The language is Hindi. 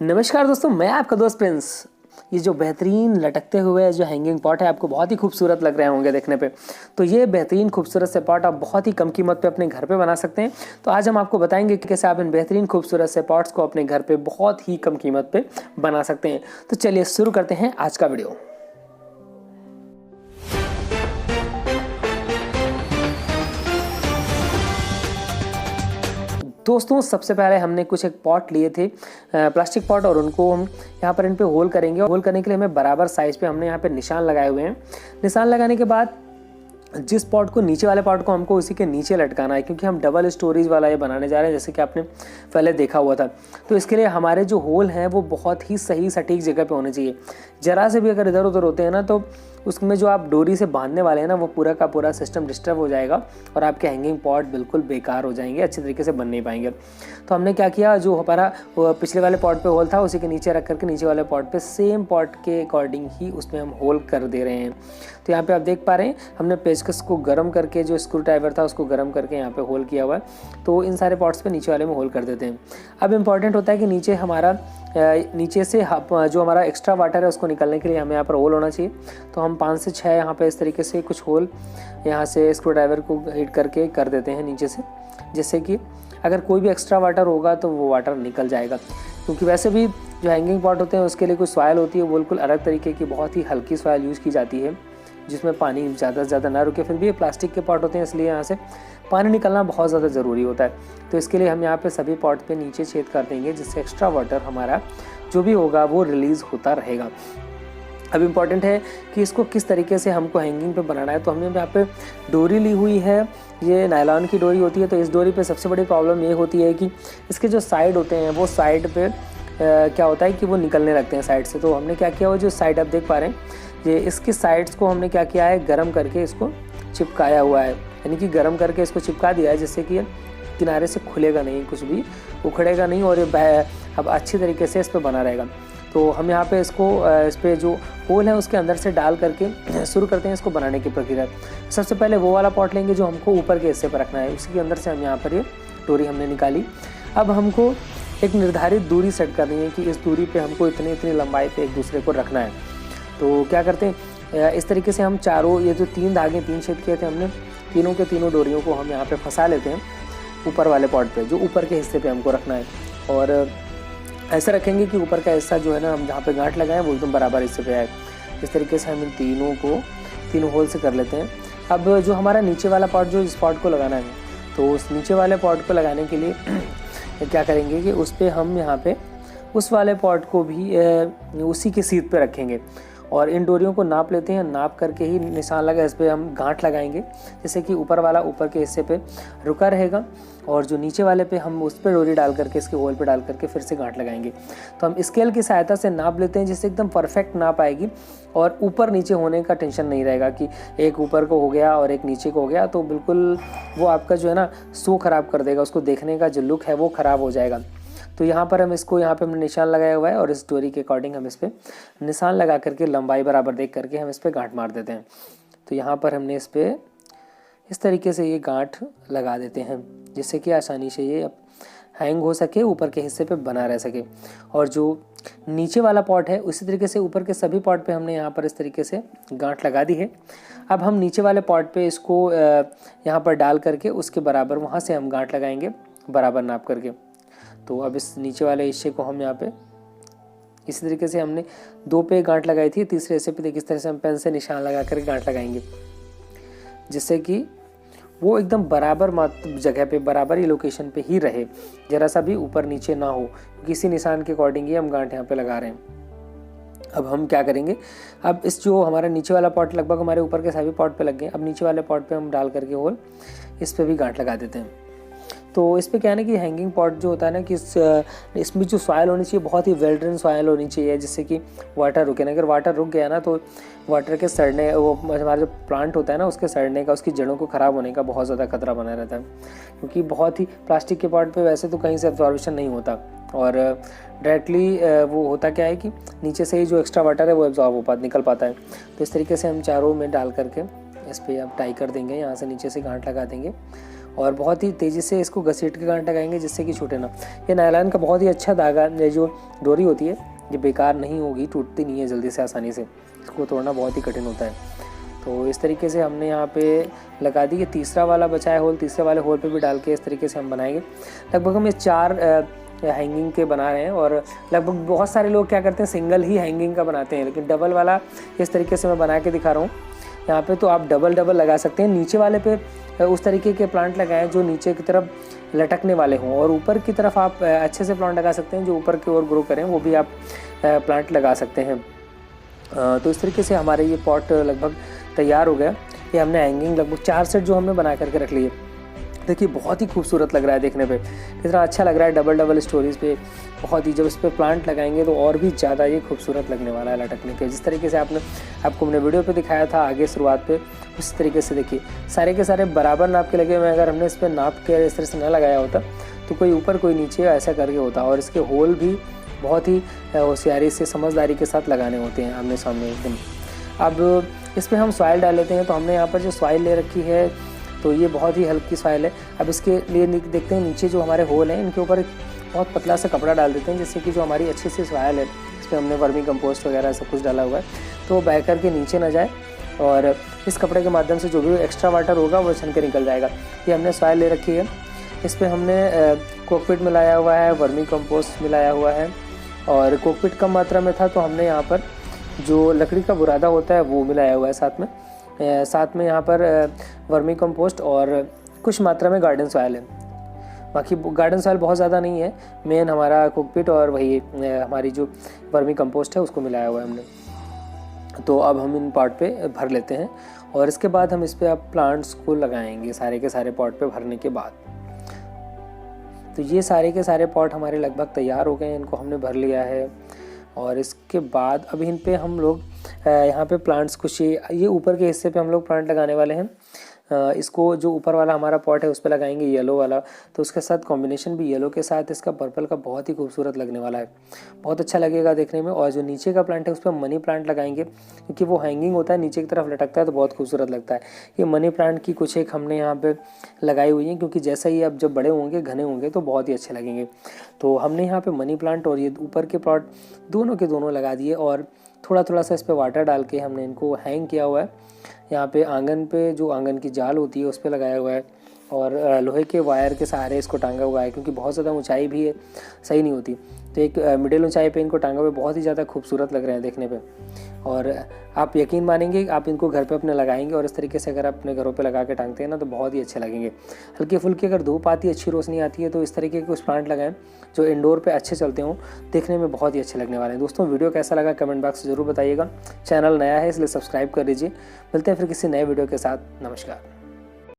नमस्कार दोस्तों, मैं आपका दोस्त प्रिंस। ये जो बेहतरीन लटकते हुए जो हैंगिंग पॉट है आपको बहुत ही खूबसूरत लग रहे होंगे देखने पे। तो ये बेहतरीन खूबसूरत से पॉट आप बहुत ही कम कीमत पे अपने घर पे बना सकते हैं। तो आज हम आपको बताएंगे कि कैसे आप इन बेहतरीन खूबसूरत से पॉट्स को अपने घर पे बहुत ही कम कीमत पे बना सकते हैं। तो चलिए शुरू करते हैं आज का वीडियो। दोस्तों, सबसे पहले हमने कुछ एक पॉट लिए थे, प्लास्टिक पॉट, और उनको हम यहाँ पर इन पे होल करेंगे। होल करने के लिए हमें बराबर साइज पे हमने यहाँ पे निशान लगाए हुए हैं। निशान लगाने के बाद जिस पॉट को नीचे वाले पॉट को हमको उसी के नीचे लटकाना है, क्योंकि हम डबल स्टोरेज वाला ये बनाने जा रहे हैं, जैसे कि आपने पहले देखा हुआ था। तो इसके लिए हमारे जो होल हैं वो बहुत ही सही सटीक जगह पे होने चाहिए। जरा से भी अगर इधर उधर होते हैं ना, तो उसमें जो आप डोरी से बांधने वाले हैं ना, वो पूरा का पूरा सिस्टम डिस्टर्ब हो जाएगा और आपके हैंगिंग पॉट बिल्कुल बेकार हो जाएंगे, अच्छे तरीके से बन नहीं पाएंगे। तो हमने क्या किया, जो हमारा पिछले वाले पॉट पे होल था उसी के नीचे रख करके नीचे वाले पॉट पे सेम पॉट के अकॉर्डिंग ही उसमें हम होल कर दे रहे हैं। तो यहाँ पे आप देख पा रहे हैं, हमने पेचकस को गर्म करके जो स्क्रू ड्राइवर था उसको गर्म करके यहाँ पे होल किया हुआ है। तो इन सारे पॉट्स पे नीचे वाले में होल कर देते हैं। अब इम्पॉर्टेंट होता है कि नीचे हमारा नीचे से जो हमारा एक्स्ट्रा वाटर है उसको निकालने के लिए हमें यहाँ पर होल होना चाहिए। तो हम 5 से 6 यहाँ पे इस तरीके से कुछ होल यहाँ से स्क्रू ड्राइवर को हिट करके कर देते हैं नीचे से, जिससे कि अगर कोई भी एक्स्ट्रा वाटर होगा तो वो वाटर निकल जाएगा। क्योंकि वैसे भी जो हैंगिंग पॉट होते हैं उसके लिए कुछ सॉइल होती है, वो बिल्कुल अलग तरीके की बहुत ही हल्की सॉइल यूज़ की जाती है, जिसमें पानी ज़्यादा से ज़्यादा ना रुके। फिर भी ये प्लास्टिक के पॉट होते हैं, इसलिए यहाँ से पानी निकलना बहुत ज़्यादा ज़रूरी होता है। तो इसके लिए हम यहाँ पे सभी पॉट पे नीचे छेद कर देंगे, जिससे एक्स्ट्रा वाटर हमारा जो भी होगा वो रिलीज़ होता रहेगा। अब इम्पॉर्टेंट है कि इसको किस तरीके से हमको हैंगिंग पे बनाना है। तो हमने यहाँ पे डोरी ली हुई है, ये नायलॉन की डोरी होती है। तो इस डोरी पे सबसे बड़ी प्रॉब्लम ये होती है कि इसके जो साइड होते हैं वो साइड पे क्या होता है कि वो निकलने लगते हैं साइड से। तो हमने क्या किया, वो जो साइड आप देख पा रहे हैं, ये इसकी साइड्स को हमने क्या किया है, गर्म करके इसको चिपकाया हुआ है, यानी कि गर्म करके इसको चिपका दिया है, जिससे कि किनारे से खुलेगा नहीं, कुछ भी उखड़ेगा नहीं और ये अब अच्छी तरीके से इस पर बना रहेगा। तो हम यहाँ पे इसको इस पर जो होल है उसके अंदर से डाल करके शुरू करते हैं इसको बनाने की प्रक्रिया। सबसे पहले वो वाला पॉट लेंगे जो हमको ऊपर के हिस्से पर रखना है, उसी के अंदर से हम यहाँ पर ये डोरी हमने निकाली। अब हमको एक निर्धारित दूरी सेट करनी है कि इस दूरी पे हमको इतनी इतनी लंबाई पे एक दूसरे को रखना है। तो क्या करते हैं, इस तरीके से हम चारों ये जो 3 धागे 3 छेद किए थे हमने, तीनों के तीनों डोरियों को हम यहाँ पे फंसा लेते हैं ऊपर वाले पॉट पे, जो ऊपर के हिस्से पे हमको रखना है। और ऐसा रखेंगे कि ऊपर का हिस्सा जो है ना, हम जहाँ पे गांठ लगाएं वो एकदम बराबर हिस्से पे आए। इस तरीके से हम इन तीनों होल से कर लेते हैं। अब जो हमारा नीचे वाला पॉट, जो इस पॉट को लगाना है, तो उस नीचे वाले पॉट को लगाने के लिए क्या करेंगे कि उस पर हम यहाँ पे उस वाले पॉट को भी उसी के सीध पे रखेंगे और इन डोरियों को नाप लेते हैं। नाप करके ही निशान लगा इस पर हम गांठ लगाएंगे, जैसे कि ऊपर वाला ऊपर के हिस्से पे रुका रहेगा और जो नीचे वाले पे हम उस पर डोरी डाल करके इसके होल पे डाल करके फिर से गांठ लगाएंगे। तो हम स्केल की सहायता से नाप लेते हैं, जिससे एकदम परफेक्ट नाप आएगी और ऊपर नीचे होने का टेंशन नहीं रहेगा कि एक ऊपर को हो गया और एक नीचे को हो गया। तो बिल्कुल वो आपका जो है ना शो ख़राब कर देगा, उसको देखने का जो लुक है वो ख़राब हो जाएगा। तो यहाँ पर हम इसको यहाँ पे हमने निशान लगाया हुआ है और इस डोरी के अकॉर्डिंग हम इस पर निशान लगा करके लंबाई बराबर देख करके हम इस पर गांठ मार देते हैं। तो यहाँ पर हमने इस पर इस तरीके से ये गांठ लगा देते हैं, जिससे कि आसानी से ये हैंग हो सके, ऊपर के हिस्से पे बना रह सके। और जो नीचे वाला पॉट है उसी तरीके से ऊपर के सभी पॉट पे हमने यहाँ पर इस तरीके से गांठ लगा दी है। अब हम नीचे वाले पॉट पे इसको यहाँ पर डाल करके उसके बराबर वहाँ से हम गांठ लगाएंगे बराबर नाप करके। तो अब इस नीचे वाले हिस्से को हम यहाँ पे इसी तरीके से हमने 2 पे गांठ लगाई थी, तीसरे हिस्से पे देखिए इस तरह से हम पेन से निशान लगा कर गांठ लगाएंगे, जिससे कि वो एकदम बराबर जगह पे बराबर ही लोकेशन पे ही रहे, जरा सा भी ऊपर नीचे ना हो। किसी निशान के अकॉर्डिंग ही हम गांठ यहाँ पे लगा रहे हैं। अब हम क्या करेंगे, अब इस जो हमारा नीचे वाला पॉट लगभग हमारे ऊपर के सभी पॉट पे लग गए, अब नीचे वाले पॉट पे हम डाल करके होल इस पे भी गांठ लगा देते हैं। तो इस पे क्या है ना कि हैंगिंग पॉट जो होता है ना कि इसमें जो सॉइल होनी चाहिए बहुत ही वेल ड्रेन सॉइल होनी चाहिए, जिससे कि वाटर रुके ना। अगर वाटर रुक गया ना तो वाटर के सड़ने, वो हमारा जो प्लांट होता है ना उसके सड़ने का, उसकी जड़ों को ख़राब होने का बहुत ज़्यादा खतरा बना रहता है। क्योंकि बहुत ही प्लास्टिक के पॉट पे वैसे तो कहीं से एब्जॉर्बेशन नहीं होता और डायरेक्टली वो होता क्या है कि नीचे से ही जो एक्स्ट्रा वाटर है वो एब्जॉर्ब निकल पाता है। तो इस तरीके से हम चारों में डाल करके इस पर अब टाई कर देंगे, यहाँ से नीचे से गांठ लगा देंगे और बहुत ही तेज़ी से इसको घसीट के करंट लगाएंगे जिससे कि छूटे ना। ये नायलॉन का बहुत ही अच्छा धागा, ये जो डोरी होती है ये बेकार नहीं होगी, टूटती नहीं है जल्दी से आसानी से, इसको तोड़ना बहुत ही कठिन होता है। तो इस तरीके से हमने यहाँ पे लगा दी। ये तीसरा वाला बचा है होल, तीसरे वाले होल पे भी डाल के इस तरीके से हम बनाएंगे। लगभग हम ये 4 हैंगिंग के बना रहे हैं और लगभग बहुत सारे लोग क्या करते हैं सिंगल ही हैंगिंग का बनाते हैं, लेकिन डबल वाला इस तरीके से मैं बना के दिखा रहा हूँ यहाँ पे। तो आप डबल लगा सकते हैं। नीचे वाले पे उस तरीके के प्लांट लगाएं जो नीचे की तरफ लटकने वाले हों, और ऊपर की तरफ आप अच्छे से प्लांट लगा सकते हैं जो ऊपर की ओर ग्रो करें, वो भी आप प्लांट लगा सकते हैं। तो इस तरीके से हमारे ये पॉट लगभग तैयार हो गया। ये हमने हैंगिंग लगभग 4 सेट जो हमने बना करके रख लिए। देखिए बहुत ही खूबसूरत लग रहा है देखने पे, कितना अच्छा लग रहा है डबल स्टोरीज पे। बहुत ही, जब इस पर प्लांट लगाएंगे तो और भी ज़्यादा ये खूबसूरत लगने वाला है लटकने के। जिस तरीके से आपको हमने वीडियो पे दिखाया था आगे शुरुआत पे, उस तरीके से देखिए सारे के सारे बराबर नाप के लगे हुए हैं। अगर हमने इस पर नाप के इस तरह से न लगाया होता तो कोई ऊपर कोई नीचे ऐसा करके होता। और इसके होल भी बहुत ही होशियारी से समझदारी के साथ लगाने होते हैं आमने सामने एकदम। अब इस पर हम सॉइल डाल लेते हैं। तो हमने यहाँ पर जो सॉइल ले रखी है तो ये बहुत ही हल्की सॉइल है। अब इसके लिए देखते हैं नीचे जो हमारे होल हैं इनके ऊपर बहुत पतला सा कपड़ा डाल देते हैं, जिससे कि जो हमारी अच्छी सी सॉइल है इस पर हमने वर्मी कंपोस्ट वगैरह सब कुछ डाला हुआ है तो वो बह करके नीचे ना जाए, और इस कपड़े के माध्यम से जो भी एक्स्ट्रा वाटर होगा वो छन के निकल जाएगा। ये हमने सॉइल ले रखी है। इस पर हमने कोकपीट मिलाया हुआ है, वर्मी कंपोस्ट मिलाया हुआ है, और कोकपीट कम मात्रा में था तो हमने यहाँ पर जो लकड़ी का बुरादा होता है वो मिलाया हुआ है साथ में यहाँ पर वर्मी कंपोस्ट और कुछ मात्रा में गार्डन सॉइल है। बाकी गार्डन सॉइल बहुत ज़्यादा नहीं है, मेन हमारा कोकपीट और वही हमारी जो वर्मी कंपोस्ट है उसको मिलाया हुआ है हमने। तो अब हम इन पॉट पे भर लेते हैं और इसके बाद हम इस पर अब प्लांट्स को लगाएंगे सारे के सारे पॉट पे भरने के बाद। तो ये सारे के सारे पॉट हमारे लगभग तैयार हो गए हैं, इनको हमने भर लिया है। और इसके बाद अब इन पे हम लोग यहाँ पे प्लांट्स कुछ ये ऊपर के हिस्से पे हम लोग प्लांट लगाने वाले हैं। इसको जो ऊपर वाला हमारा पॉट है उस पर लगाएंगे येलो वाला, तो उसके साथ कॉम्बिनेशन भी येलो के साथ इसका पर्पल का बहुत ही खूबसूरत लगने वाला है, बहुत अच्छा लगेगा देखने में। और जो नीचे का प्लांट है उस पर मनी प्लांट लगाएंगे क्योंकि वो हैंगिंग होता है, नीचे की तरफ लटकता है तो बहुत खूबसूरत लगता है। ये मनी प्लांट की कुछ एक हमने यहाँ पे लगाई हुई है क्योंकि जैसा ही अब जब बड़े होंगे घने होंगे तो बहुत ही अच्छे लगेंगे। तो हमने यहाँ पे मनी प्लांट और ये ऊपर के प्लॉट दोनों के दोनों लगा दिए और थोड़ा थोड़ा सा इस पर वाटर डाल के हमने इनको हैंग किया हुआ है। यहाँ पे आंगन पे जो आंगन की जाल होती है उस पर लगाया हुआ है और लोहे के वायर के सहारे इसको टांगा हुआ है क्योंकि बहुत ज़्यादा ऊंचाई भी है, सही नहीं होती। तो एक मिडिल ऊंचाई पे इनको टांगा हुआ बहुत ही ज़्यादा खूबसूरत लग रहे हैं देखने पे। और आप यकीन मानेंगे आप इनको घर पे अपने लगाएंगे और इस तरीके से अगर आप अपने घरों पे लगा के टांगते हैं ना तो बहुत ही अच्छे लगेंगे। हल्की फुल्की अगर धूप आती है, अच्छी रोशनी आती है तो इस तरीके के कुछ प्लांट लगाएं जो इंडोर पे अच्छे चलते हों, देखने में बहुत ही अच्छे लगने वाले हैं। दोस्तों वीडियो कैसा लगा कमेंट बॉक्स में ज़रूर बताइएगा। चैनल नया है इसलिए सब्सक्राइब कर लीजिए। मिलते हैं फिर किसी नए वीडियो के साथ। नमस्कार।